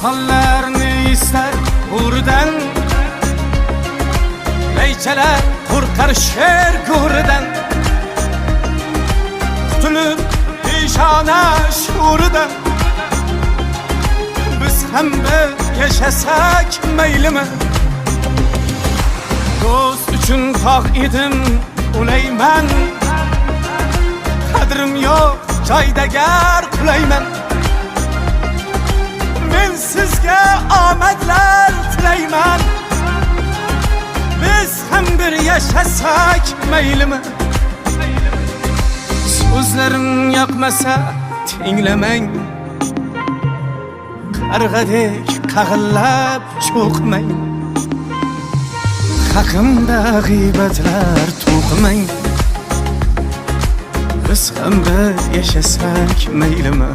Hallarni ister buradan, Leyçeler korkar şer gurdan. Kutulur işana şuurdan, biz hem de yaşasak meylimi. Dost üçün tağ idim uleymen, kadrim yok joydagar qulayman. Men sizga omadlar tilayman, biz ham bir yaşasak meylimi. So'zlarim yoqmasa tinglamang, qarg'adek qag'illab cho'qmang. Haqimda g'iybatlar to'qimang, biz ham bir yaşasak meylimi.